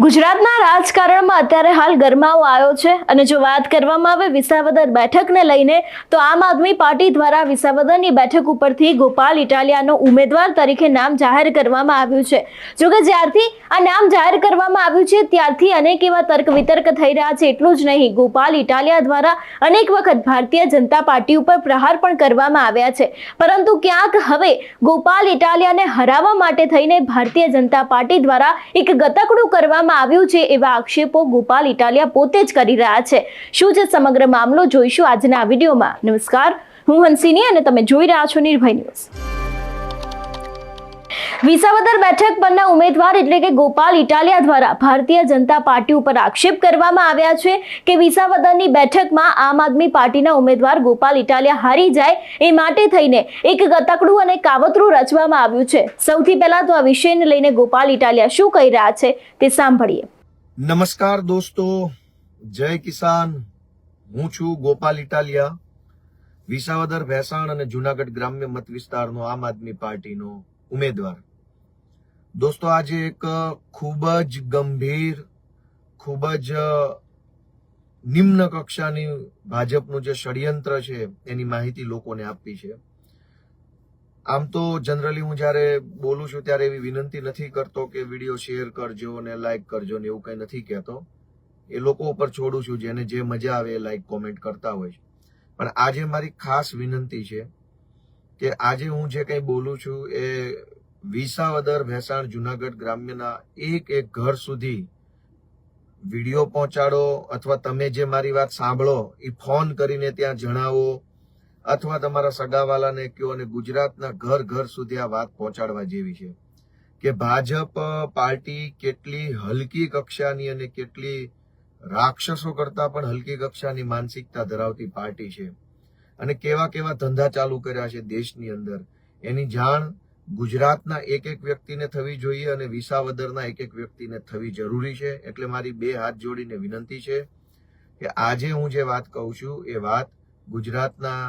ગુજરાતના રાજકારણમાં અત્યારે હાલ ગરમાવો આવ્યો છે અને જો વાત કરવામાં આવે વિસાવદર બેઠકને લઈને તો આમ આદમી પાર્ટી દ્વારા વિસાવદરની બેઠક ઉપરથી ગોપાલ ઇટાલિયાનો ઉમેદવાર તરીકે નામ જાહેર કરવામાં આવ્યું છે। જોકે જ્યારથી આ નામ જાહેર કરવામાં આવ્યું છે ત્યારથી અનેક એવા તર્ક વિતર્ક થઈ રહ્યા છે। એટલું જ નહીં, ગોપાલ ઇટાલિયા દ્વારા અનેક વખત ભારતીય જનતા પાર્ટી ઉપર પ્રહાર પણ કરવામાં આવ્યા છે, પરંતુ ક્યાંક હવે ગોપાલ ઇટાલિયાને હરાવવા માટે થઈને ભારતીય જનતા પાર્ટી દ્વારા એક ગતકડું કરવામાં આવ્યું છે એવા આક્ષેપો ગોપાલ ઇટાલિયા પોતે જ કરી રહ્યા છે। શું છે સમગ્ર મામલો જોઈશું આજના વિડીયોમાં। નમસ્કાર, હું હંસિની અને તમે જોઈ રહ્યા છો નિર્ભય ન્યૂઝ। વિસાવદર બેઠક પરના ઉમેદવાર એટલે કે ગોપાલ ઇટાલિયા દ્વારા ભારતીય જનતા પાર્ટી ઉપર આક્ષેપ કરવામાં આવ્યા છે કે વિસાવદરની બેઠકમાં આમ આદમી પાર્ટીના ઉમેદવાર ગોપાલ ઇટાલિયા હારી જાય એ માટે થઈને એક ગતકડું અને કાવતરું રચવામાં આવ્યું છે। સૌથી પહેલા તો આ વિષયને લઈને ગોપાલ ઇટાલિયા શું કહી રહ્યા છે તે સાંભળીએ। નમસ્કાર દોસ્તો, જય કિસાન। હું છું ગોપાલ ઇટાલિયા, વિસાવદર, ભેસાણ અને જુનાગઢ ગ્રામ્ય મત વિસ્તારનો આમ આદમી પાર્ટીનો ઉમેદવાર। દોસ્તો, આજે એક ખૂબ જ ગંભીર, ખૂબ જ નિમ્ન કક્ષાની ભાજપનું જે ષડયંત્ર છે એની માહિતી લોકોને આપવી છે। આમ તો જનરલી હું જ્યારે બોલું છું ત્યારે એવી વિનંતી નથી કરતો કે વિડીયો શેર કરજો ને લાઈક કરજો ને એવું કંઈ નથી કહેતો। એ લોકો ઉપર છોડું છું, જેને જે મજા આવે એ લાઈક કોમેન્ટ કરતા હોય છે। પણ આજે મારી ખાસ વિનંતી છે કે આજે હું જે કંઈ બોલું છું એ વિસાવદર, ભેસાણ, જુનાગઢ ગ્રામ્યના એક એક ઘર સુધી વિડીયો પહોંચાડો, અથવા તમે જે મારી વાત સાંભળો એ ફોન કરીને ત્યાં જણાવો, અથવા તમારા સગાવાલાને કહો, અને ગુજરાતના ઘર ઘર સુધી આ વાત પહોંચાડવા જેવી છે કે ભાજપ પાર્ટી કેટલી હલકી કક્ષાની અને કેટલી રાક્ષસો કરતા પણ હલકી કક્ષાની માનસિકતા ધરાવતી પાર્ટી છે, અને કેવા કેવા ધંધા ચાલુ કર્યા છે દેશની અંદર એની જાણ ગુજરાતના એક એક વ્યક્તિને થવી જોઈએ અને વિસાવદરના એક એક વ્યક્તિને થવી જરૂરી છે। એટલે મારી બે હાથ જોડીને વિનંતી છે કે આજે હું જે વાત કહું છું એ વાત ગુજરાતના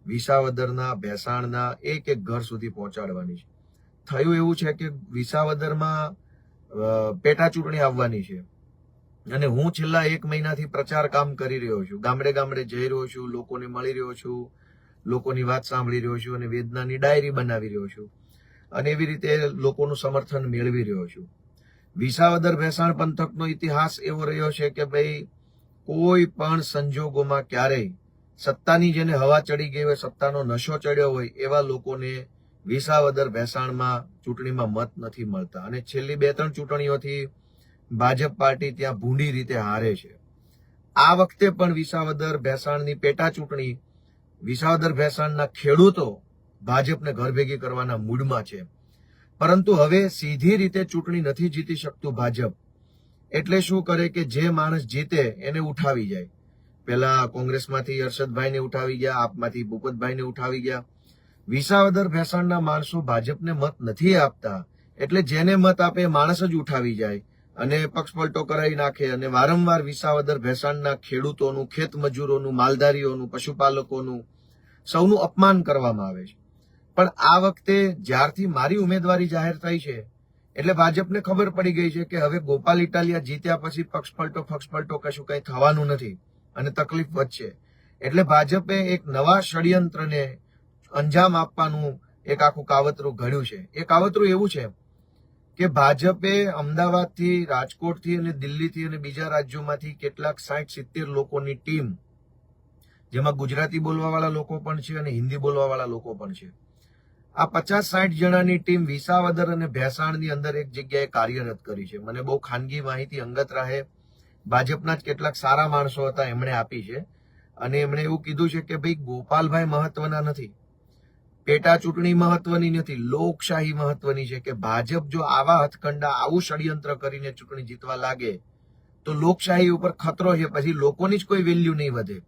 વિસાવદરના, ભેસાણના એક એક ઘર સુધી પહોંચાડવાની છે। થયું એવું છે કે વિસાવદરમાં પેટા ચૂંટણી આવવાની છે અને હું છેલ્લા 1 મહિનાથી પ્રચાર કામ કરી રહ્યો છું, ગામડે ગામડે જઈ રહ્યો છું, લોકોને મળી રહ્યો છું, લોકોની વાત સાંભળી રહ્યો છું અને વેદનાની ડાયરી બનાવી રહ્યો છું અને એવી રીતે લોકોનું સમર્થન મેળવી રહ્યો છું। વિસાવદર ભેસાણ પંથકનો ઇતિહાસ એવો રહ્યો છે કે ભાઈ કોઈ પણ સંજોગોમાં ક્યારેય સત્તાની જેને હવા ચડી ગઈ હોય, સત્તાનો નશો ચડ્યો હોય એવા લોકોને વિસાવદર ભેસાણમાં ચૂંટણીમાં મત નથી મળતા અને છેલ્લી 2-3 ચૂંટણીઓથી ભાજપ પાર્ટી ત્યાં ભૂંડી રીતે હારે છે। આ વખતે પણ વિસાવદર ભેસાણની પેટા ચૂંટણી વિસાવદર ભેસાણના ખેડૂતો ભાજપને ઘર ભેગી કરવાના મૂડમાં છે, પરંતુ હવે સીધી રીતે ચૂંટણી નથી જીતી શકતું ભાજપ। એટલે શું કરે કે જે માણસ જીતે એને ઉઠાવી જાય। પેલા કોંગ્રેસમાંથી હર્ષદભાઈને ઉઠાવી ગયા, આપમાંથી ભૂપતભાઈને ઉઠાવી ગયા। વિસાવદર ભેસાણના માણસો ભાજપને મત નથી આપતા, એટલે જેને મત આપે એ માણસ જ ઉઠાવી જાય અને પક્ષપલટો કરાવી નાખે અને વારંવાર વિસાવદર ભેસાણના ખેડૂતોનું, ખેત મજૂરોનું, માલધારીઓનું, પશુપાલકોનું સૌનું અપમાન કરવામાં આવે છે। પણ આ વખતે જ્યારથી મારી ઉમેદવારી જાહેર થઈ છે એટલે ભાજપને ખબર પડી ગઈ છે કે હવે ગોપાલ ઇટાલિયા જીત્યા પછી પક્ષપલટો કશું કંઈ થવાનું નથી અને તકલીફ વધશે। એટલે ભાજપે એક નવા ષડયંત્રને અંજામ આપવાનું એક આખું કાવતરું ઘડ્યું છે। એ કાવતરું એવું છે કે ભાજપે અમદાવાદથી, રાજકોટથી અને દિલ્હીથી અને બીજા રાજ્યોમાંથી કેટલાક 60-70 લોકોની ટીમ, જેમાં ગુજરાતી બોલવાવાળા લોકો પણ છે અને હિન્દી બોલવાવાળા લોકો પણ છે, આ 50-60 જણાની ટીમ વિસાવદર અને ભેસાણની અંદર એક જગ્યાએ કાર્યરત કરી છે। મને બહુ ખાનગી માહિતી અંગત રાહે ભાજપના જ કેટલાક સારા માણસો હતા એમણે આપી છે અને એમણે એવું કીધું છે કે ભાઈ ગોપાલભાઈ મહત્વના નથી, પેટા ચૂંટણી મહત્વની નથી, લોકશાહી મહત્વની છે કે ભાજપ જો આવા હથકંડા, આવું ષડયંત્ર કરીને ચૂંટણી જીતવા લાગે તો લોકશાહી ઉપર ખતરો છે, પછી લોકોની જ કોઈ વેલ્યુ નહીં વધે।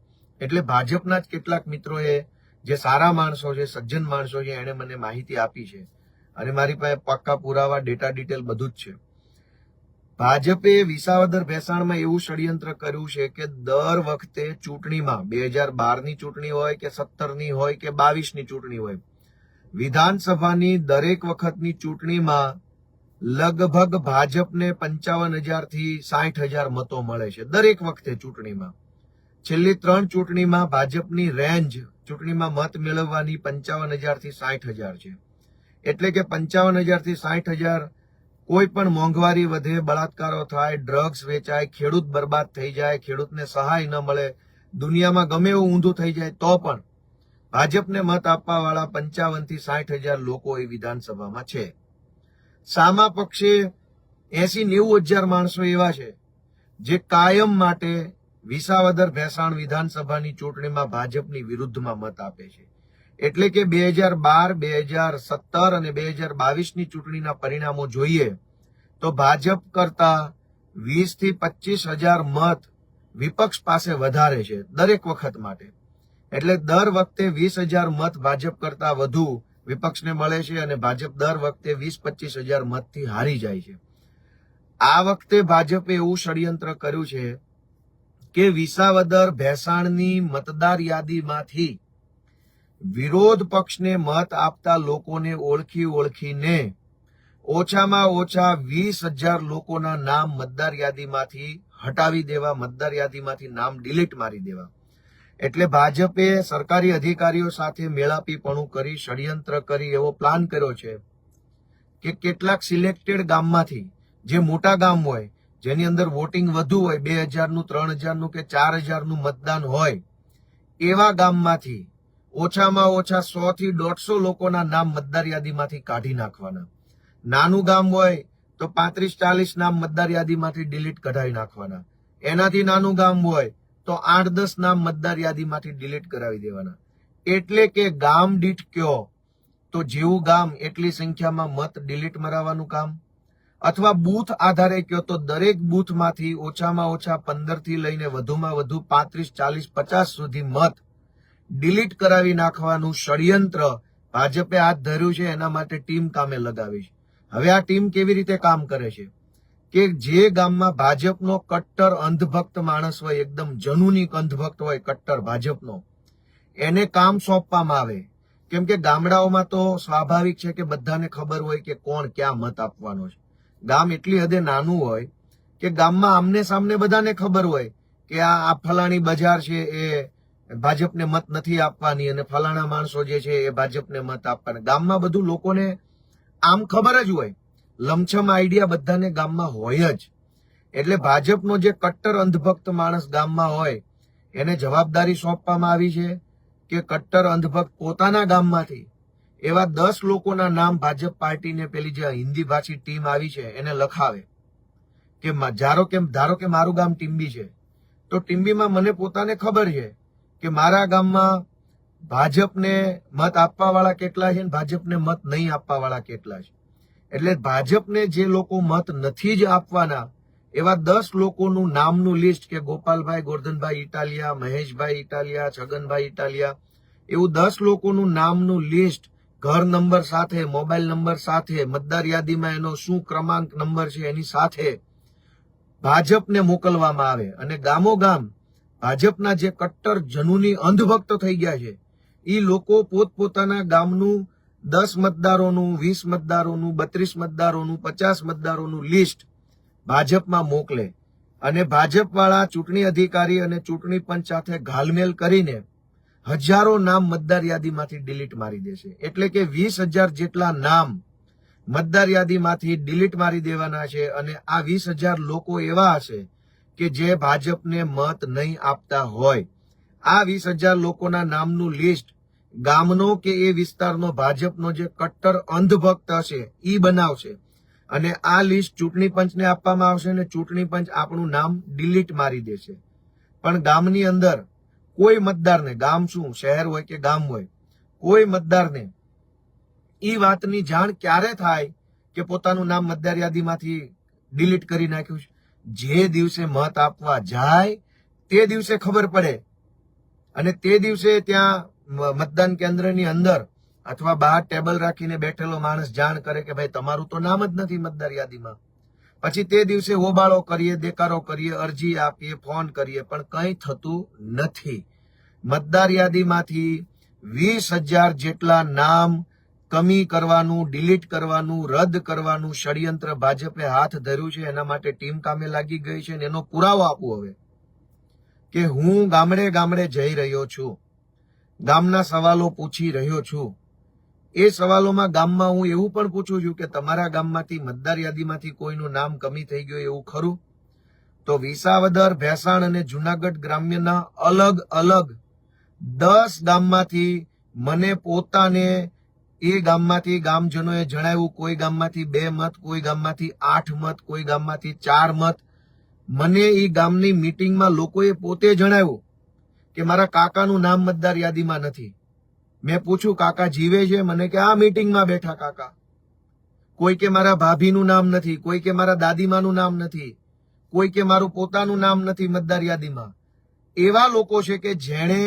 એટલે ભાજપના જ કેટલાક મિત્રોએ, જે સારા માણસો છે, સજ્જન માણસો છે, એણે મને માહિતી આપી છે અને મારી પાસે પાક્કા પુરાવા, ડેટા ડિટેલ બધું જ છે। ભાજપે વિસાવદર ભેસાણમાં એવું ષડયંત્ર કર્યું છે કે દર વખતે ચૂંટણીમાં 2012ની ચૂંટણી હોય કે 17ની હોય કે 22ની ચૂંટણી હોય, વિધાનસભાની દરેક વખતની ચૂંટણીમાં લગભગ ભાજપને 55,000 થી 60,000 મતો મળે છે દરેક વખતે ચૂંટણીમાં. છેલ્લી 3 ચૂંટણીમાં ભાજપની રેન્જ ચૂંટણીમાં મત મેળવવાની 55,000 થી 60,000 છે. એટલે કે 55,000 થી 60,000 કોઈ પણ મોંઘવારી વધે, બળાત્કારો થાય, ડ્રગ્સ વેચાય, ખેડૂત બરબાદ થઈ જાય, ખેડૂતને સહાય ન મળે, દુનિયામાં ગમે એવું ઊંધું થઈ જાય તો પણ ભાજપને મત આપવા વાળા 55 થી 60,000 લોકો એ વિધાનસભામાં છે. સામા પક્ષે 80-90,000 માણસો એવા છે જે કાયમ માટે વિસાવદર ભેસાણ વિધાનસભાની ચૂંટણીમાં ભાજપની વિરુદ્ધમાં મત આપે છે. એટલે કે 2012, 2017 અને 2022ની ચૂંટણીના પરિણામો જોઈએ તો ભાજપ કરતા 20 થી 25,000 મત વિપક્ષ પાસે વધારે છે દરેક વખત માટે. એટલે દર વખતે 20,000 મત ભાજપ કરતા વધુ વિપક્ષને મળે છે અને ભાજપ દર વખતે 20-25,000 મતથી હારી જાય છે. આ વખતે ભાજપે એવું ષડયંત્ર કર્યું છે કે વિસાવદર ભેસાણની મતદાર યાદીમાંથી વિરોધ પક્ષને મત આપતા લોકોને ઓળખીને ઓછામાં ઓછા 20,000 લોકોના નામ મતદાર યાદીમાંથી હટાવી દેવા, મતદાર યાદીમાંથી નામ ડિલીટ મારી દેવા. એટલે ભાજપે સરકારી અધિકારીઓ સાથે મેળાપીપણું કરી, ષડયંત્ર કરી એવો પ્લાન કર્યો છે કે કેટલાક સિલેક્ટેડ ગામમાંથી, જે મોટા ગામ હોય, જેની અંદર વોટિંગ વધુ હોય, 2,000નું, 3,000નું કે 4,000નું મતદાન હોય, એવા ગામમાંથી ઓછામાં ઓછા 100 થી 150 લોકોના નામ મતદાર યાદીમાંથી કાઢી નાખવાના. નાનું ગામ હોય તો 35-40 નામ મતદાર યાદીમાંથી ડિલીટ કઢાવી નાખવાના. એનાથી નાનું ગામ હોય તો 8-10 નામ મતદાર યાદીમાંથી ડિલીટ કરાવી દેવાના. એટલે કે ગામ દીઠ કયો તો જેવું ગામ એટલી સંખ્યામાં મત ડિલીટ મરાવવાનું કામ, અથવા બૂથ આધારે કયો તો દરેક બૂથમાંથી ઓછામાં ઓછા 15 થી લઈને વધુમાં વધુ 35, 40, 50 સુધી મત ડિલીટ કરાવી નાખવાનું ષડયંત્ર ભાજપે હાથ ધર્યું છે. એના માટે ટીમ કામે લગાવી છે. હવે આ ટીમ કેવી રીતે કામ કરે છે કે જે ગામમાં ભાજપનો કટ્ટર અંધભક્ત માણસ હોય, એકદમ જનૂની અંધભક્ત હોય, કટ્ટર ભાજપનો, એને કામ સોંપવામાં આવે. કેમ કે ગામડાઓમાં તો સ્વાભાવિક છે કે બધાને ખબર હોય કે કોણ ક્યાં મત આપવાનો છે. ગામ એટલી હદે નાનું હોય કે ગામમાં આમને સામને બધાને ખબર હોય કે આ ફલાણી બજાર છે એ ભાજપને મત નથી આપવાની અને ફલાણા માણસો જે છે એ ભાજપને મત આપવાના. ગામમાં બધું લોકોને આમ ખબર જ હોય, લમછમ આઈડિયા બધાને ગામમાં હોય જ. એટલે ભાજપનો જે કટ્ટર અંધભક્ત માણસ ગામમાં હોય એને જવાબદારી સોંપવામાં આવી છે કે કટ્ટર અંધભક્ત પોતાના ગામમાંથી એવા 10 લોકોના નામ ભાજપ પાર્ટીને પેલી જે હિન્દી ભાષી ટીમ આવી છે એને લખાવે કે ધારો કે મારું ગામ ટીમ્બી છે તો ટીમ્બીમાં મને પોતાને ખબર છે કે મારા ગામમાં ભાજપને મત આપવા વાળા કેટલા છે અને ભાજપને મત નહીં આપવા વાળા કેટલા છે. એટલે ભાજપને જે લોકો મત નથી જ આપવાના એવા 10 લોકોનું નામનું લિસ્ટ, કે ગોપાલભાઈ, ગોરધનભાઈ ઇટાલિયા, મહેશભાઈ ઇટાલિયા, છગનભાઈ ઇટાલિયા, એવું 10 લોકોનું નામનું લિસ્ટ ઘર નંબર સાથે, મોબાઈલ નંબર સાથે, મતદાર યાદીમાં એનો શું ક્રમાંક નંબર છે એની સાથે ભાજપને મોકલવામાં આવે. અને ગામોગામ ભાજપના જે કટ્ટર જનૂની અંધભક્ત થઈ ગયા છે એ લોકો પોતપોતાના ગામનું 10 મતદારોનું, 20 મતદારોનું, 32 મતદારોનું, 50 મતદારોનું લિસ્ટ ભાજપમાં મોકલે અને ભાજપ વાળા ચૂંટણી અધિકારી અને ચૂંટણી પંચ સાથે ઘાલમેલ કરીને હજારો નામ મતદાર યાદીમાંથી ડિલીટ મારી દેશે. એટલે કે 20,000 જેટલા નામ મતદાર યાદીમાંથી ડિલીટ મારી દેવાના છે. અને આ 20,000 લોકો એવા હશે કે જે ભાજપને મત નહીં આપતા હોય. આ 20,000 લોકોના નામનું લિસ્ટ ગામનો કે એ વિસ્તારનો ભાજપનો જે કટ્ટર અંધભક્ત હશે ઈ બનાવશે અને આ લિસ્ટ ચૂંટણી પંચને આપવામાં આવશે અને ચૂંટણી પંચ આપણું નામ ડિલીટ મારી દેશે. પણ ગામની અંદર કોઈ મતદારને, ગામ શું શહેર હોય કે ગામ હોય, કોઈ મતદારને ઈ વાતની જાણ ક્યારે થાય કે પોતાનું નામ મતદાર યાદીમાંથી ડિલીટ કરી નાખ્યું છે? જે દિવસે મત આપવા જાય તે દિવસે ખબર પડે. અને તે દિવસે ત્યાં મતદાન કેન્દ્રની અંદર અથવા બહાર ટેબલ રાખીને બેઠેલો માણસ જાણ કરે કે ભાઈ તમારું તો નામ જ નથી મતદાર યાદીમાં. પછી તે દિવસે હોબાળો કરીએ, દેકારો કરીએ, અરજી આપીએ, ફોન કરીએ, પણ કંઈ થતું નથી. મતદાર યાદીમાંથી 20,000 જેટલા નામ કમી કરવાનું, ડિલીટ કરવાનું, રદ કરવાનું ષડયંત્ર ભાજપે હાથ ધર્યું છે. એના માટે ટીમ કામે લાગી ગઈ છે. અને એનો પુરાવો આપું હવે કે હું ગામડે ગામડે જઈ રહ્યો છું, ગામના સવાલો પૂછી રહ્યો છું. એ સવાલોમાં ગામમાં હું એવું પણ પૂછું છું કે તમારા ગામમાંથી મતદાર યાદીમાંથી કોઈનું નામ કમી થઈ ગયું એવું ખરું? તો વિસાવદર, ભેસાણ અને જુનાગઢ ગ્રામ્યના અલગ અલગ 10 ગામમાંથી મને પોતાને એ ગામમાંથી ગામજનોએ જણાવ્યું, કોઈ ગામમાંથી 2 મત, કોઈ ગામમાંથી 8 મત, કોઈ ગામમાંથી 4 મત. મને એ ગામની મીટિંગમાં લોકોએ પોતે જણાવ્યું કે મારા કાકાનું નામ મતદાર યાદીમાં નથી. મેં પૂછ્યું કાકા જીવે છે? મને કે આ મીટિંગમાં બેઠા કાકા. કોઈ કે મારા ભાભીનું નામ નથી, કોઈ કે મારા દાદીમાનું નામ નથી, કોઈ કે મારું પોતાનું નામ નથી મતદાર યાદીમાં. એવા લોકો છે કે જેણે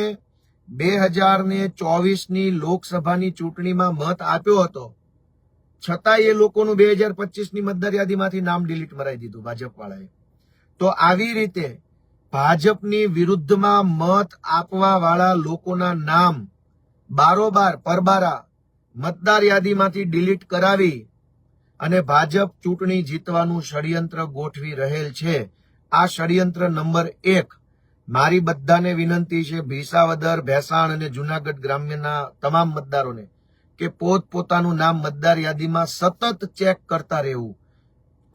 2024ની લોકસભાની ચૂંટણીમાં મત આપ્યો હતો, છતાં એ લોકોનું 2025ની મતદાર યાદીમાંથી નામ ડિલીટ મરાઈ દીધું ભાજપવાળાએ. તો આવી રીતે ભાજપની વિરુદ્ધમાં મત આપવા વાળા લોકોના નામ બારોબાર પરબારા મતદાર યાદીમાંથી ડિલીટ કરાવી અને ભાજપ ચૂંટણી જીતવાનું ષડયંત્ર ગોઠવી રહેલ છે. આ ષડયંત્ર નંબર 1. મારી બધાને વિનંતી છે, વિસાવદર, ભેસાણ અને જુનાગઢ ગ્રામ્યના તમામ મતદારોને, કે પોતપોતાનું નામ મતદાર યાદીમાં સતત ચેક કરતા રહેવું.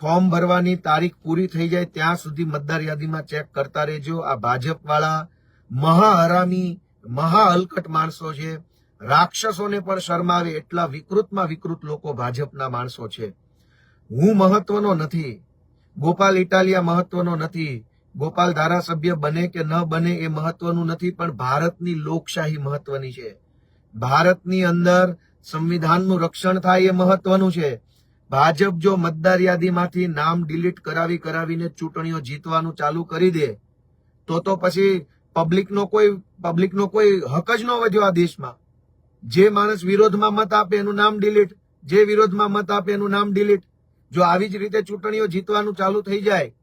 ફોર્મ ભરવાની તારીખ પૂરી થઈ જાય ત્યાં સુધી મતદાર યાદીમાં ચેક કરતા રહેજો. આ ભાજપવાળા મહાહરામી, મહાહલકટ માણસો છે. રાક્ષસોને પણ શરમાવે એટલા વિકૃતમાં વિકૃત લોકો ભાજપના માણસો છે. હું મહત્વનો નથી, ગોપાલ ઇટાલિયા મહત્વનો નથી, ગોપાલ ધારાસભ્ય બને કે ન બને એ મહત્વનું નથી, પણ ભારતની લોકશાહી મહત્વની છે. ભારતની અંદર સંવિધાનનું રક્ષણ થાય એ મહત્વનું છે. ભાજપ જો મતદાર યાદીમાંથી નામ ડિલીટ કરાવીને ચૂંટણીઓ જીતવાનું ચાલુ કરી દે તો પછી પબ્લિકનો કોઈ હક જ ન વધ્યો આ દેશમાં. જે માણસ વિરોધમાં મત આપે એનું નામ ડિલીટ, જે વિરોધમાં મત આપે એનું નામ ડિલીટ. જો આવી જ રીતે ચૂંટણીઓ જીતવાનું ચાલુ થઈ જાય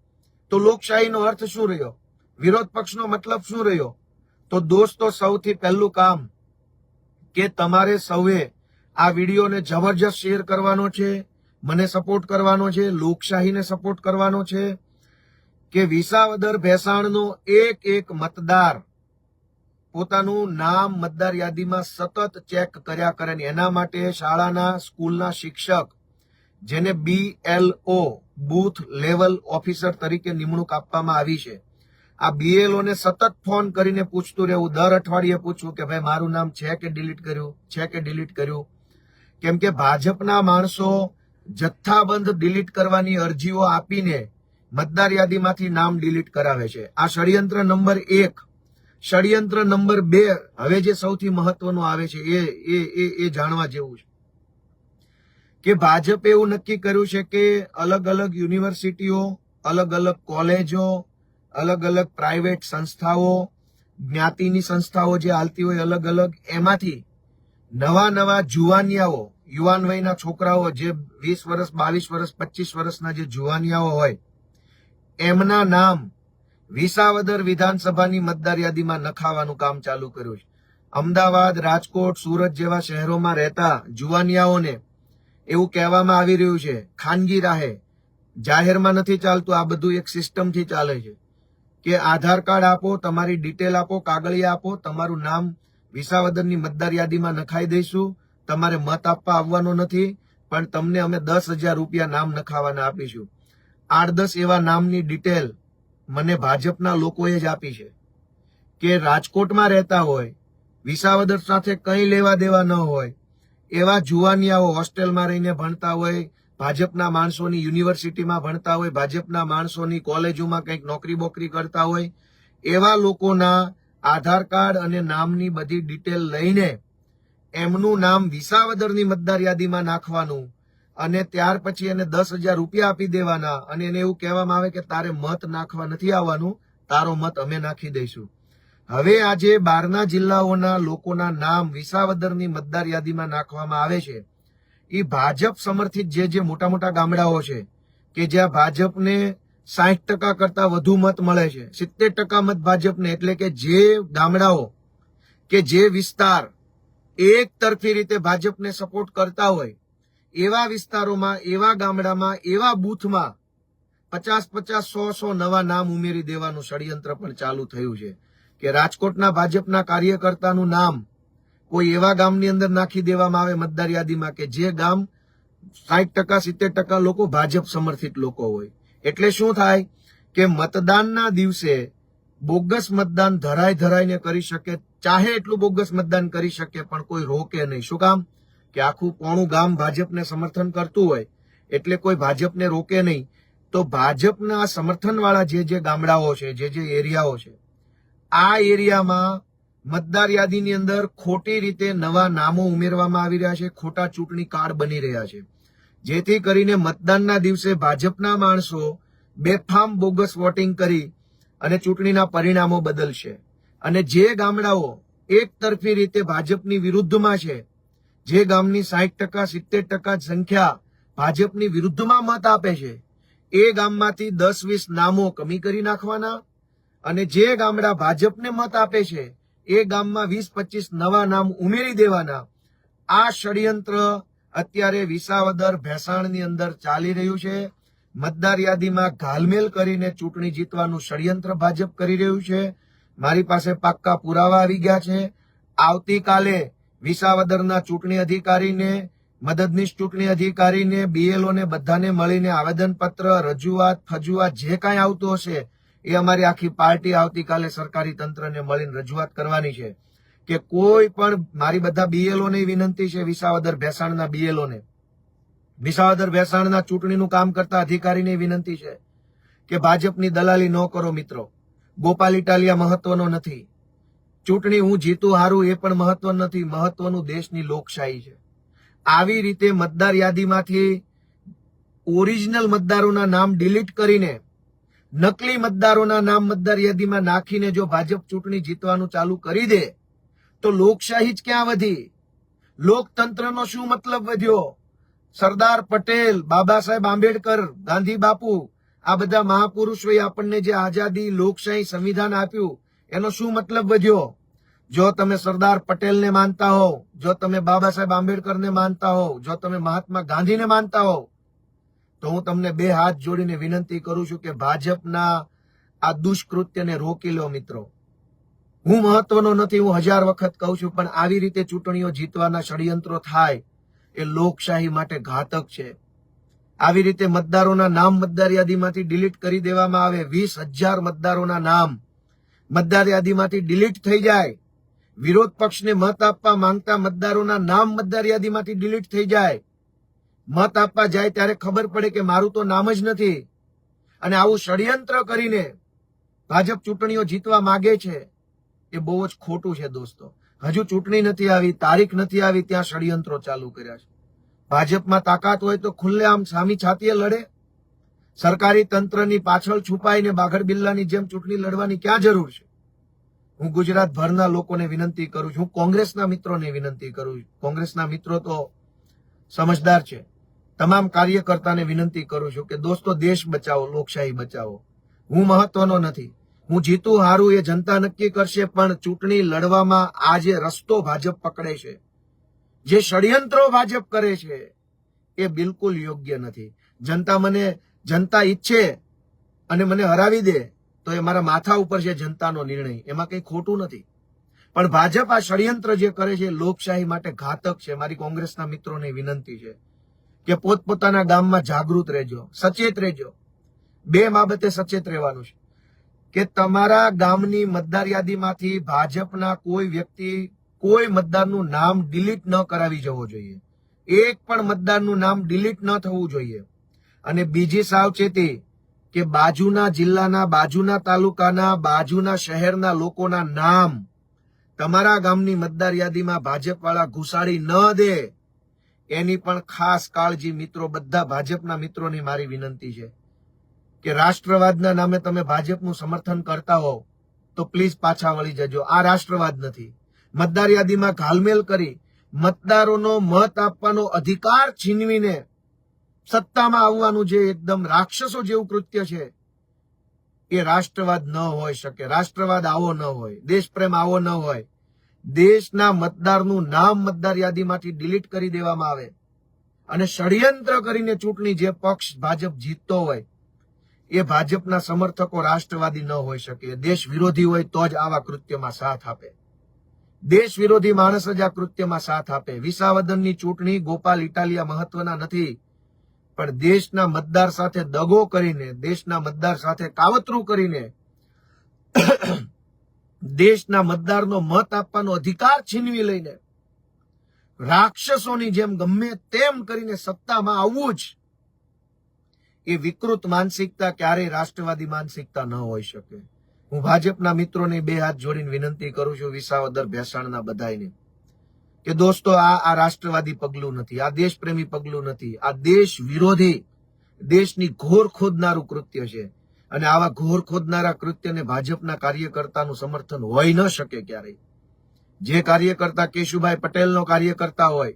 તો લોકશાહીનો અર્થ શું રહ્યો? વિરોધ પક્ષનો મતલબ શું રહ્યો? તો દોસ્તો, સૌથી પહેલું કામ કે તમારે સૌએ આ વિડીયોને જબરજસ્ત શેર કરવાનો છે, મને સપોર્ટ કરવાનો છે, લોકશાહીને સપોર્ટ કરવાનો છે કે વિસાવદર, ભેસાણનો એક મતદાર પોતાનું નામ મતદાર યાદીમાં સતત ચેક કર્યા કરે. એના માટે શાળાના, સ્કૂલના શિક્ષક, જેને BLO બૂથ લેવલ ઓફિસર તરીકે નિમણૂક આપવામાં આવી છે, આ BLO ને સતત ફોન કરીને પૂછતું રહેવું, દર અઠવાડિયે પૂછવું કે ભાઈ મારું નામ છે કે ડિલીટ કર્યું, છે કે ડિલીટ કર્યું. કેમ કે ભાજપના માણસો જથ્થાબંધ ડિલીટ કરવાની અરજીઓ આપીને મતદાર યાદીમાંથી નામ ડિલીટ કરાવે છે. આ ષડયંત્ર નંબર 1. ષડયંત્ર નંબર 2 હવે જે સૌથી મહત્વનું આવે છે એ જાણવા જેવું છે કે ભાજપે એવું નક્કી કર્યું છે કે અલગ અલગ યુનિવર્સિટીઓ, અલગ અલગ કોલેજો, અલગ અલગ પ્રાઇવેટ સંસ્થાઓ, જ્ઞાતિની સંસ્થાઓ જે હાલતી હોય અલગ અલગ, એમાંથી નવા જુવાનિયાઓ, યુવાન વયના છોકરાઓ જે 20 વર્ષ, 22 વર્ષ, 25 વર્ષના જે જુવાનિયાઓ હોય એમના નામ વિસાવદર વિધાનસભાની મતદાર યાદીમાં નખાવાનું કામ ચાલુ કર્યું છે. અમદાવાદ, રાજકોટ, સુરત જેવા શહેરોમાં રહેતા જુવાનિયાઓને એવું કહેવામાં આવી રહ્યું છે, ખાનગી રાહે, જાહેરમાં નથી ચાલતું, આ બધું એક સિસ્ટમથી ચાલે છે કે આધાર કાર્ડ આપો, તમારી ડિટેલ આપો, કાગળિયા આપો, તમારું નામ વિસાવદરની મતદાર યાદીમાં નખાઈ દઈશું. તમારે મત આપવા આવવાનો નથી, પણ તમને અમે 10,000 રૂપિયા નામ નખાવાના આપીશું. 8-10 એવા નામની ડિટેલ મને ભાજપના લોકોએ જ આપી છે કે રાજકોટમાં રહેતા હોય, વિસાવદર સાથે કંઈ લેવા દેવા ન હોય એવા જુવાનિયાઓ હોસ્ટેલમાં રહીને ભણતા હોય, ભાજપના માણસોની યુનિવર્સિટીમાં ભણતા હોય, ભાજપના માણસોની કોલેજોમાં કંઈક નોકરી બોકરી કરતા હોય, એવા લોકોના આધાર કાર્ડ અને નામની બધી ડિટેલ લઈને એમનું નામ વિસાવદરની મતદાર યાદીમાં નાખવાનું અને ત્યાર પછી એને 10,000 રૂપિયા આપી દેવાના અને એને એવું કહેવામાં આવે કે તારે મત નાખવા નથી આવવાનું, તારો મત અમે નાખી દઈશું. હવે આજે 12 જિલ્લાઓના લોકોના નામ વિસાવદરની મતદાર યાદીમાં નાખવામાં આવે છે. એ ભાજપ સમર્થિત જે મોટા મોટા ગામડાઓ છે કે જ્યાં ભાજપને 60% કરતા વધુ મત મળે છે, 70% મત ભાજપને, એટલે કે જે ગામડાઓ કે જે વિસ્તાર એક તરફી રીતે ભાજપને સપોર્ટ કરતા હોય એવા વિસ્તારોમાં, એવા ગામડામાં, એવા બૂથમાં 50-50, 100-100 નવા નામ ઉમેરી દેવાનું ષડયંત્ર પણ ચાલુ થયું છે કે રાજકોટના ભાજપના કાર્યકર્તાનું નામ કોઈ એવા ગામની અંદર નાખી દેવામાં આવે મતદાર યાદીમાં કે જે ગામ 60%, 70% લોકો ભાજપ સમર્થિત લોકો હોય. એટલે શું થાય કે મતદાનના દિવસે બોગસ મતદાન ધરાઈને કરી શકે, ચાહે એટલું બોગસ મતદાન કરી શકે, પણ કોઈ રોકે નહીં. શું કામ? કે આખું પોણું ગામ ભાજપને સમર્થન કરતું હોય એટલે કોઈ ભાજપને રોકે નહીં. તો ભાજપના સમર્થનવાળા જે ગામડાઓ છે, જે એરિયાઓ છે, આ એરિયામાં મતદાર યાદીની અંદર ખોટી રીતે નવા નામો ઉમેરવામાં આવી રહ્યા છે, ખોટા ચૂંટણી કાર્ડ બની રહ્યા છે, જેથી કરીને મતદાનના દિવસે ભાજપના માણસો બેફામ બોગસ વોટિંગ કરી અને ચૂંટણીના પરિણામો બદલશે. અને જે ગામડાઓ એક તરફી રીતે ભાજપની વિરુદ્ધમાં છે, જે ગામની 60%, 70% સંખ્યા ભાજપની વિરુદ્ધમાં મત આપે છે, એ ગામમાંથી 10-20 નામો કમી કરી નાખવાના, અને જે ગામડા ભાજપને મત આપે છે એ ગામમાં 20-25 નવા નામ ઉમેરી દેવાના. આ ષડયંત્ર અત્યારે વિસાવદર, ભેસાણની અંદર ચાલી રહ્યું છે. મતદાર યાદીમાં ઘાલમેલ કરીને ચૂંટણી જીતવાનું ષડયંત્ર ભાજપ કરી રહ્યું છે. મારી પાસે પાક્કા પુરાવા આવી ગયા છે. આવતીકાલે વિસાવદરના ચૂંટણી અધિકારીને, મદદનીશ ચૂંટણી અધિકારીને, BLO ને બધાને મળીને આવેદનપત્ર, રજૂઆત, ફજૂઆત જે કાંઈ આવતું હશે એ અમારી આખી પાર્ટી આવતીકાલે સરકારી તંત્રને મળીને રજૂઆત કરવાની છે કે કોઈ પણ, મારી બધા BLO ને વિનંતી છે, વિસાવદર ભેસાણના BLO ને, વિસાવદર ભેસાણના ચૂંટણીનું કામ કરતા અધિકારીને વિનંતી છે કે ભાજપની દલાલી ન કરો મિત્રો. ગોપાલ ઇટાલિયા મહત્વનો નથી, ચૂંટણી હું જીતું હારું એ પણ મહત્વ નથી, મહત્વનું દેશની લોકશાહી છે. આવી રીતે મતદાર યાદીમાંથી ઓરિજિનલ મતદારોના નામ ડિલીટ કરીને નકલી મતદારોના નામ મતદાર યાદીમાં નાખીને જો ભાજપ ચૂંટણી જીતવાનું ચાલુ કરી દે તો લોકશાહી જ ક્યાં વધી? લોકતંત્રનો શું મતલબ વધ્યો? સરદાર પટેલ, બાબા સાહેબ આંબેડકર, ગાંધી બાપુ, આ બધા મહાપુરુષોએ આપણને જે આઝાદી, લોકશાહી, સંવિધાન આપ્યું એનો શું મતલબ વધ્યો? જો તમે સરદાર પટેલને માનતા હો, જો તમે બાબા સાહેબ આંબેડકરને માનતા હો, જો તમે મહાત્મા ગાંધીને માનતા હો, તો હું તમને 2 હાથ જોડીને વિનંતી કરું છું કે ભાજપના આ દુષ્કૃત્યને રોકી લો મિત્રો. હું મહત્વનો નથી, હું 1000 વખત કહું છું, પણ આવી રીતે ચૂંટણીઓ જીતવાના ષડયંત્રો થાય એ લોકશાહી માટે ઘાતક છે. આવી રીતે મતદારોના નામ મતદાર યાદીમાંથી ડિલીટ કરી દેવામાં આવે, 20,000 મતદારોના નામ મતદાર યાદીમાંથી ડિલીટ થઈ જાય, વિરોધ પક્ષને મત આપવા માંગતા મતદારોના નામ મતદાર યાદીમાંથી ડિલીટ થઈ જાય, મત આપવા જાય ત્યારે ખબર પડે કે મારું તો નામ જ નથી, અને આવું ષડયંત્ર કરીને ભાજપ ચૂંટણીઓ જીતવા માંગે છે, એ બહુ જ ખોટું છે દોસ્તો. હજુ ચૂંટણી નથી આવી, તારીખ નથી આવી, ત્યાં ષડયંત્રો ચાલુ કર્યા છે. ભાજપમાં તાકાત હોય તો ખુલ્લેઆમ સામી છાતીએ લડે. સરકારી તંત્રની પાછળ છુપાઈને બાઘડ બિલ્લાની જેમ ચૂંટણી લડવાની ક્યાં જરૂર છે? હું ગુજરાતભરના લોકોને વિનંતી કરું છું, કોંગ્રેસના મિત્રોને વિનંતી કરું છું, કોંગ્રેસના મિત્રો તો સમજદાર છે, તમામ કાર્યકર્તાને વિનંતી કરું છું કે દોસ્તો દેશ બચાવો, લોકશાહી બચાવો. હું મહત્વનો નથી, હું જીતું હારું એ જનતા નક્કી કરશે, પણ ચૂંટણી લડવામાં આ જે રસ્તો ભાજપ પકડે છે, જે ષડયંત્રો ભાજપ કરે છે, એ બિલકુલ યોગ્ય નથી. જનતા ઈચ્છે અને મને હરાવી દે તો એ મારા માથા ઉપર છે જનતાનો નિર્ણય, એમાં કંઈ ખોટું નથી. પણ ભાજપ આ ષડયંત્ર જે કરે છે લોકશાહી માટે ઘાતક છે. મારી કોંગ્રેસના મિત્રોને વિનંતી છે કે પોતપોતાના ગામમાં જાગૃત રહેજો, સચેત રહેજો. 2 બાબતે સચેત રહેવાનું છે કે તમારા ગામની મતદાર યાદીમાંથી ભાજપના કોઈ વ્યક્તિ, કોઈ મતદારનું નામ ડિલીટ ન કરાવી જવો જોઈએ. એક પણ મતદારનું નામ ડિલીટ ન થવું જોઈએ. અને બીજી સાવચેતી કે બાજુના જિલ્લાના, બાજુના તાલુકાના, બાજુના શહેરના લોકોના નામ તમારા ગામની મતદાર યાદીમાં ભાજપવાળા ઘુસાડી ન દે, એની પણ ખાસ કાળજી મિત્રો. બધા ભાજપના મિત્રોની મારી વિનંતી છે કે રાષ્ટ્રવાદના નામે તમે ભાજપનું સમર્થન કરતા હો તો પ્લીઝ પાછા વળી જજો. આ રાષ્ટ્રવાદ નથી. મતદાર યાદીમાં ઘાલમેલ કરી મતદારોનો મત આપવાનો અધિકાર છીનવીને સત્તામાં આવવાનું જે એકદમ રાક્ષસો જેવું કૃત્ય છે, એ રાષ્ટ્રવાદ ન હોઈ શકે. રાષ્ટ્રવાદ આવો ન હોય, દેશપ્રેમ આવો ન હોય. દેશના મતદારનું નામ મતદાર યાદીમાંથી ડિલીટ કરી દેવામાં આવે અને ષડયંત્ર કરીને ચૂંટણી જે પક્ષ ભાજપ જીતતો હોય એ ભાજપના સમર્થકો રાષ્ટ્રવાદી ન હોઈ શકે, દેશ વિરોધી હોય તો જ આવા કૃત્યમાં સાથ આપે. દેશ વિરોધી માણસ જ આ કૃત્યમાં સાથ આપે. વિસાવદરની ચૂંટણી ગોપાલ ઇટાલિયા મહત્વના નથી, પણ દેશના મતદાર સાથે દગો કરીને, દેશના મતદાર સાથે કાવતરું કરીને દેશના મતદારનો મત આપવાનો અધિકાર છીનવી લઈને રાક્ષસોની જેમ ગમે તેમ કરીને સત્તામાં આવવું જ એ વિકૃત માનસિકતા ક્યારેય રાષ્ટ્રવાદી માનસિકતા ન હોઈ શકે. હું ભાજપના મિત્રોને બે હાથ જોડીને વિનંતી કરું છું, વિસાવદર ભેસાણના બધાને, કે દોસ્તો આ રાષ્ટ્રવાદી પગલું નથી, આ દેશપ્રેમી પગલું નથી, આ દેશ વિરોધી, દેશની ઘોર ખોદનારું કૃત્ય છે. અને આવા ઘોર ખોદનારા કૃત્યને ભાજપના કાર્યકર્તાનું સમર્થન હોઈ ન શકે ક્યારેય. જે કાર્યકર્તા કેશુભાઈ પટેલનો કાર્યકર્તા હોય,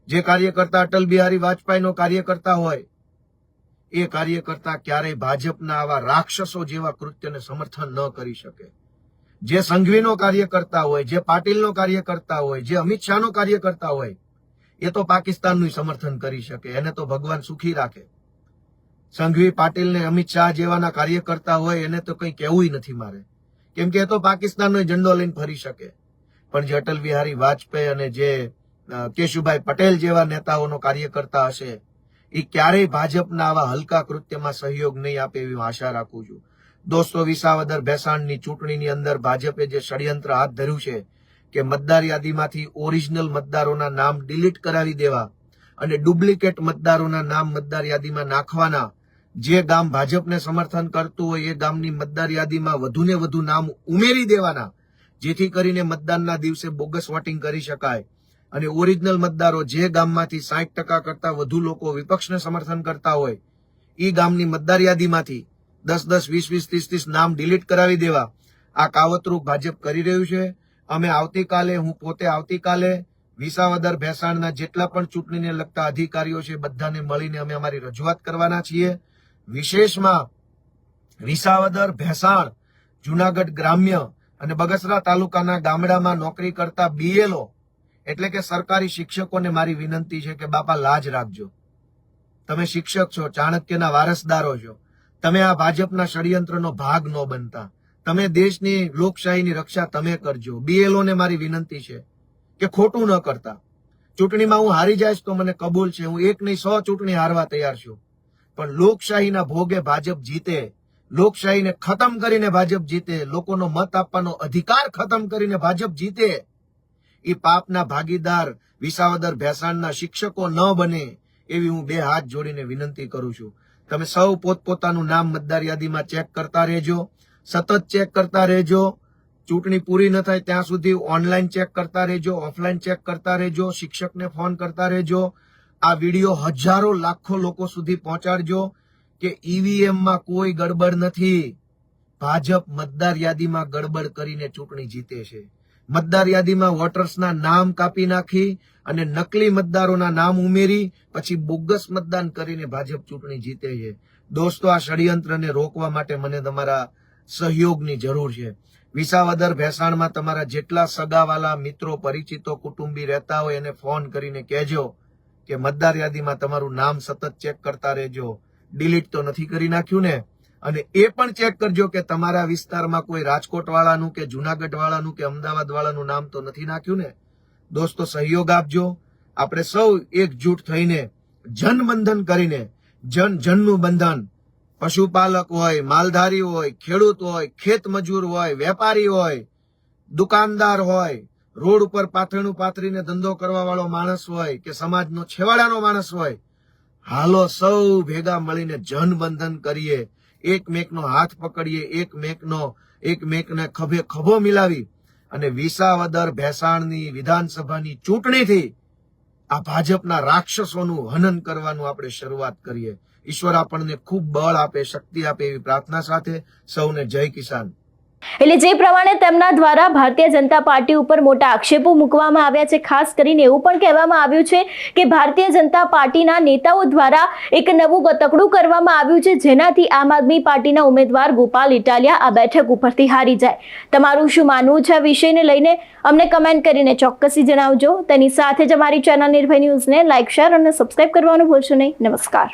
જે કાર્યકર્તા અટલ બિહારી વાજપેયીનો કાર્યકર્તા હોય, એ કાર્યકર્તા ક્યારેય ભાજપના આવા રાક્ષસો જેવા કૃત્યને સમર્થન ન કરી શકે. જે સંઘવીનો કાર્યકર્તા હોય, જે પાટીલનો કાર્યકર્તા હોય, જે અમિત શાહનો કાર્યકર્તા હોય, એ તો પાકિસ્તાનનું સમર્થન કરી શકે. એને તો ભગવાન સુખી રાખે. સંઘવી, પાટીલ ને અમિત શાહ જેવાના કાર્યકર્તા હોય એને તો કંઈ કહેવું નથી મારે, કેમ કે એ તો પાકિસ્તાનનો ઝંડો લઈને ફરી શકે. પણ જે અટલ બિહારી વાજપેયી અને જે કેશુભાઈ પટેલ જેવા નેતાઓનો કાર્યકર્તા હશે, એ ક્યારેય ભાજપના આવા હલકા કૃત્યમાં સહયોગ નહીં આપે એવી હું આશા રાખું છું. દોસ્તો, વિસાવદર ભેસાણની ચૂંટણીની અંદર ભાજપે જે ષડયંત્ર હાથ ધર્યું છે કે મતદાર યાદીમાંથી ઓરિજિનલ મતદારોના નામ ડિલીટ કરાવી દેવા અને ડુપ્લિકેટ મતદારોના નામ મતદાર યાદીમાં નાખવાના, જે ગામ ભાજપને સમર્થન કરતું હોય એ ગામની મતદાર યાદીમાં વધુને વધુ નામ ઉમેરી દેવાના, જેથી કરીને મતદાનના દિવસે બોગસ વોટિંગ કરી શકાય. અને ઓરિજિનલ મતદારો, જે ગામમાંથી 60% કરતા વધુ લોકો વિપક્ષને સમર્થન કરતા હોય, એ ગામની મતદાર યાદીમાંથી 10-10, 20-20, 30-30 નામ ડિલીટ કરાવી દેવા. આ કાવતરું ભાજપ કરી રહ્યું છે. અમે આવતીકાલે, હું પોતે આવતીકાલે વિસાવદર ભેસાણના જેટલા પણ ચૂંટણીને લગતા અધિકારીઓ છે બધાને મળીને અમે અમારી રજૂઆત કરવાના છીએ. વિશેષમાં વિસાવદર, ભેસાણ, જુનાગઢ ગ્રામ્ય અને બગસરા તાલુકાના ગામડામાં નોકરી કરતા BLO એટલે કે સરકારી શિક્ષકોને મારી વિનંતી છે કે બાપા લાજ રાખજો. તમે શિક્ષક છો, ચાણક્યના વારસદારો છો. તમે આ ભાજપના ષડયંત્રનો ભાગ ન બનતા. તમે દેશની લોકશાહીની રક્ષા તમે કરજો. BLO ને મારી વિનંતી છે કે ખોટું ન કરતા. ચૂંટણીમાં હું હારી જઈશ તો મને કબૂલ છે, હું 1 નહીં 100 ચૂંટણી હારવા તૈયાર છું, પણ લોકશાહીના ભોગે ભાજપ જીતે, લોકશાહીને ખતમ કરીને ભાજપ જીતે, લોકોનો મત આપવાનો અધિકાર ખતમ કરીને ભાજપ જીતે, એ પાપના ભાગીદાર વિસાવદર ભેસાણના શિક્ષકો ન બને એવી હું બે હાથ જોડીને વિનંતી કરું છું. તમે સૌ પોતપોતાનું નામ મતદાર યાદીમાં ચેક કરતા રહેજો, સતત ચેક કરતા રહેજો. ચૂંટણી પૂરી ન થાય ત્યાં સુધી ઓનલાઈન ચેક કરતા રહેજો, ઓફલાઈન ચેક કરતા રહેજો, શિક્ષકને ફોન કરતા રહેજો. આ વિડીયો હજારો લાખો લોકો સુધી પહોંચાડજો કે EVMમાં કોઈ ગડબડ નથી. ભાજપ મતદાર યાદીમાં ગડબડ કરીને ચૂંટણી જીતે છે. મતદાર યાદીમાં વોટર્સના નામ કાપી નાખી અને નકલી મતદારોના નામ ઉમેરી પછી બોગસ મતદાન કરીને ભાજપ ચૂંટણી જીતે છે. દોસ્તો, આ ષડયંત્રને રોકવા માટે મને તમારા સહયોગની જરૂર છે. વિસાવદર ભેસાણમાં તમારા જેટલા સગાવાલા, મિત્રો, પરિચિતો, કુટુંબી રહેતા હોય એને ફોન કરીને કહેજો કે મતદાર યાદીમાં તમારું નામ સતત ચેક કરતા રહેજો. ડિલીટ તો નથી કરી નાખ્યું ને? અને એ પણ ચેક કરજો કે તમારા વિસ્તારમાં કોઈ રાજકોટ વાળાનું કે જુનાગઢ વાળાનું કે અમદાવાદ વાળાનું નામ તો નથી નાખ્યું ને? દોસ્તો, સહયોગ આપજો. આપણે સૌ એકજૂટ થઈને જનબંધન કરીને, જનનું બંધન, પશુપાલક હોય, માલધારી હોય, ખેડૂત હોય, ખેત મજૂર હોય, વેપારી હોય, દુકાનદાર હોય, રોડ ઉપર પાથરણું પાથરીને ધંધો કરવા વાળો માણસ હોય કે સમાજનો છેવાડાનો માણસ હોય, હાલો સૌ ભેગા મળીને જનબંધન કરીએ, એકમેકનો હાથ પકડીએ, એકમેકને ખભે ખભો મિલાવી અને વિસાવદર ભેસાણની વિધાનસભાની ચૂંટણીથી આ ભાજપના રાક્ષસોનું હનન કરવાનું આપણે શરૂઆત કરીએ. ઈશ્વર આપણને ખૂબ બળ આપે, શક્તિ આપે એવી પ્રાર્થના સાથે સૌને જય કિસાન. એટલે જે પ્રમાણે તેમના દ્વારા ભારતીય જનતા પાર્ટી ઉપર મોટા આક્ષેપો મૂકવામાં આવ્યા છે, ખાસ કરીને એવું પણ કહેવામાં આવ્યું છે કે ભારતીય જનતા પાર્ટીના નેતાઓ દ્વારા એક નવું ગતકડું કરવામાં આવ્યું છે, જેનાથી આમ આદમી પાર્ટીના ઉમેદવાર ગોપાલ ઇટાલિયા આ બેઠક ઉપરથી હારી જાય. તમારું શું માનવું છે આ વિષયને લઈને અમને કમેન્ટ કરીને ચોક્કસથી જણાવજો. તેની સાથે જ અમારી ચેનલ નિર્ભય ન્યૂઝને લાઇક, શેર અને સબસ્ક્રાઇબ કરવાનું ભૂલશો નહીં. નમસ્કાર.